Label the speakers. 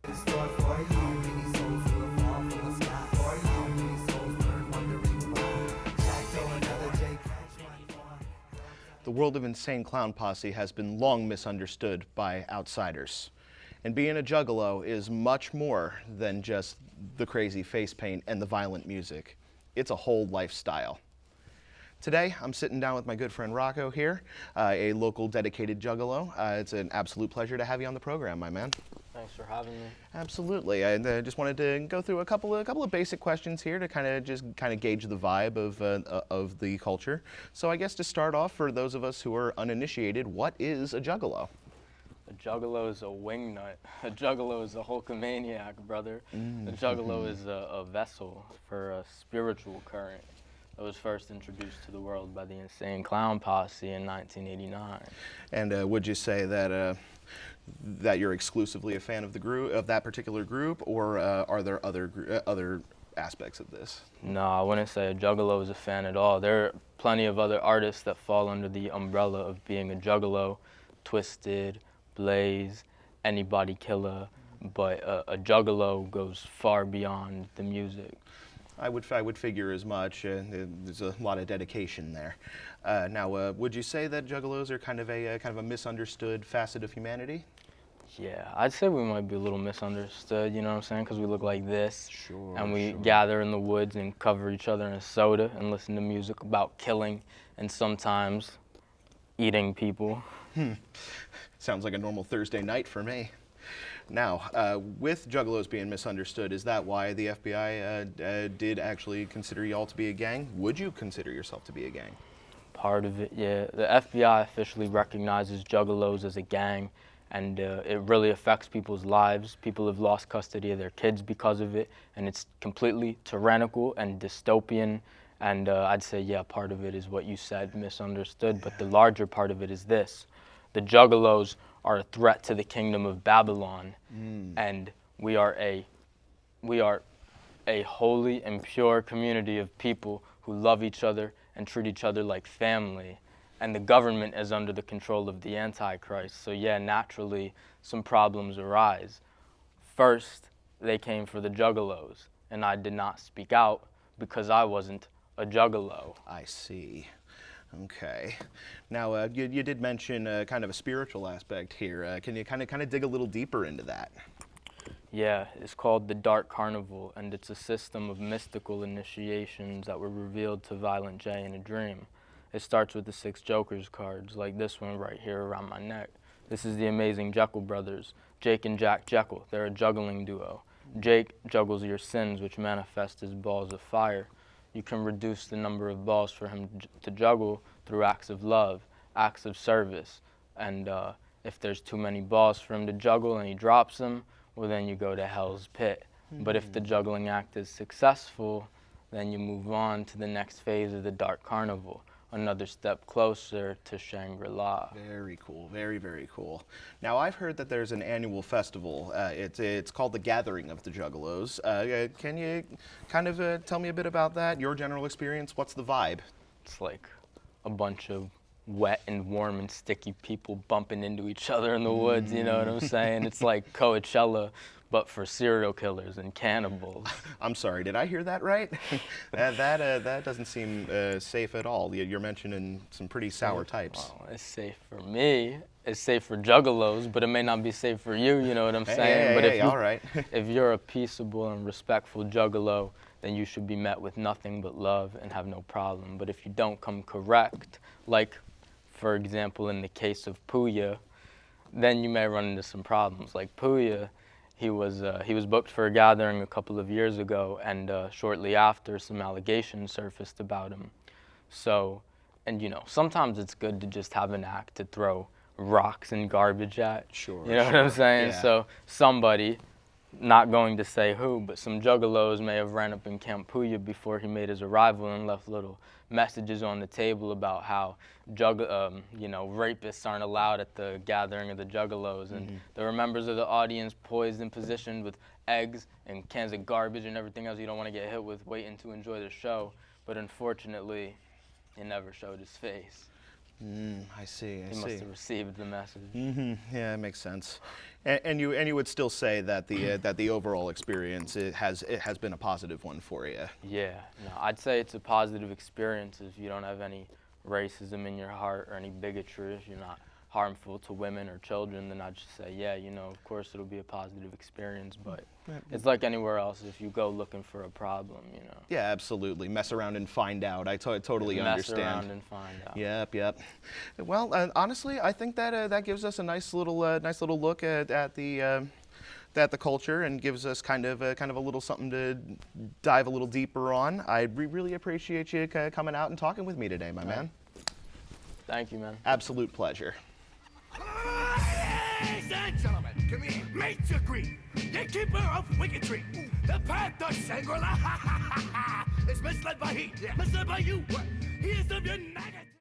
Speaker 1: The world of Insane Clown Posse has been long misunderstood by outsiders. And being a Juggalo is much more than just the crazy face paint and the violent music. It's a whole lifestyle. Today, I'm sitting down with my good friend Rocco here, a local dedicated Juggalo. It's an absolute pleasure to have you on the program, my man.
Speaker 2: Thanks for having me.
Speaker 1: Absolutely. I just wanted to go through a couple of basic questions here to kind of gauge the vibe of the culture. So I guess to start off, for those of us who are uninitiated, what is a Juggalo?
Speaker 2: A Juggalo is a wingnut. A Juggalo is a Hulkamaniac, brother. A Juggalo is a vessel for a spiritual current that was first introduced to the world by the Insane Clown Posse in 1989.
Speaker 1: And would you say that that you're exclusively a fan of the group, of that particular group, or are there other aspects of this?
Speaker 2: No, I wouldn't say a Juggalo is a fan at all. There are plenty of other artists that fall under the umbrella of being a Juggalo: Twisted, Blaze, Anybody Killer, but a Juggalo goes far beyond the music.
Speaker 1: I would figure as much. There's a lot of dedication there. Now, would you say that Juggalos are kind of a misunderstood facet of humanity?
Speaker 2: Yeah, I'd say we might be a little misunderstood, you know what I'm saying? Because we look like this,
Speaker 1: Sure.
Speaker 2: and we
Speaker 1: sure.
Speaker 2: gather in the woods and cover each other in a soda and listen to music about killing and sometimes eating people.
Speaker 1: Sounds like a normal Thursday night for me. Now, with Juggalos being misunderstood, is that why the FBI did actually consider y'all to be a gang? Would you consider yourself to be a gang?
Speaker 2: Part of it, yeah. The FBI officially recognizes Juggalos as a gang, and it really affects people's lives. People have lost custody of their kids because of it, and it's completely tyrannical and dystopian. And I'd say, yeah, part of it is what you said, misunderstood, but the larger part of it is this. The Juggalos are a threat to the kingdom of Babylon, and we are a holy and pure community of people who love each other and treat each other like family. And the government is under the control of the Antichrist. So yeah, naturally, some problems arise. First, they came for the Juggalos, and I did not speak out because I wasn't a Juggalo.
Speaker 1: I see. Okay. Now, you did mention kind of a spiritual aspect here. Can you kind of dig a little deeper into that?
Speaker 2: Yeah, it's called the Dark Carnival, and it's a system of mystical initiations that were revealed to Violent J in a dream. It starts with the 6 Jokers cards, like this one right here around my neck. This is the amazing Jekyll brothers, Jake and Jack Jekyll. They're a juggling duo. Jake juggles your sins, which manifest as balls of fire. You can reduce the number of balls for him to juggle through acts of love, acts of service. And if there's too many balls for him to juggle and he drops them, well, then you go to hell's pit. But if the juggling act is successful, then you move on to the next phase of the Dark Carnival, another step closer to Shangri-La.
Speaker 1: Very cool, very, very cool. Now, I've heard that there's an annual festival. It's called the Gathering of the Juggalos. Can you kind of tell me a bit about that, your general experience? What's the vibe?
Speaker 2: It's like a bunch of wet and warm and sticky people bumping into each other in the woods, you know what I'm saying? It's like Coachella, but for serial killers and cannibals.
Speaker 1: I'm sorry, did I hear that right? that doesn't seem safe at all. You're mentioning some pretty sour types.
Speaker 2: Well, it's safe for me. It's safe for Juggalos, but it may not be safe for you, you know what I'm saying? But
Speaker 1: all right.
Speaker 2: If you're a peaceable and respectful Juggalo, then you should be met with nothing but love and have no problem. But if you don't come correct, like, for example, in the case of Pouya, then you may run into some problems. Like Pouya, he was booked for a gathering a couple of years ago, and shortly after, some allegations surfaced about him. So, and you know, sometimes it's good to just have an act to throw rocks and garbage at.
Speaker 1: Sure.
Speaker 2: You know what I'm saying?
Speaker 1: Yeah.
Speaker 2: So somebody, not going to say who, but some Juggalos may have ran up in Camp Pouya before he made his arrival and left little messages on the table about how rapists aren't allowed at the gathering of the Juggalos, and there were members of the audience poised and positioned with eggs and cans of garbage and everything else you don't want to get hit with, waiting to enjoy the show. But unfortunately, he never showed his face.
Speaker 1: I see.
Speaker 2: He must have received the message.
Speaker 1: Yeah, that makes sense. And you would still say that the overall experience it has been a positive one for you.
Speaker 2: Yeah, no, I'd say it's a positive experience if you don't have any racism in your heart or any bigotry, if you're not harmful to women or children, then I'd just say, yeah, of course it'll be a positive experience, but it's like anywhere else if you go looking for a problem,
Speaker 1: Yeah, absolutely. Mess around and find out. I totally understand.
Speaker 2: Mess around and find out.
Speaker 1: Yep. Well, honestly, I think that that gives us a nice little look at the culture and gives us kind of a little something to dive a little deeper on. I really appreciate you coming out and talking with me today, my man.
Speaker 2: Thank you, man.
Speaker 1: Absolute pleasure.
Speaker 3: Ladies and gentlemen, come here. Mates agree. The keeper of wickedry. The path to Shangri-La. Is misled by heat. Misled by you. He is of your negative.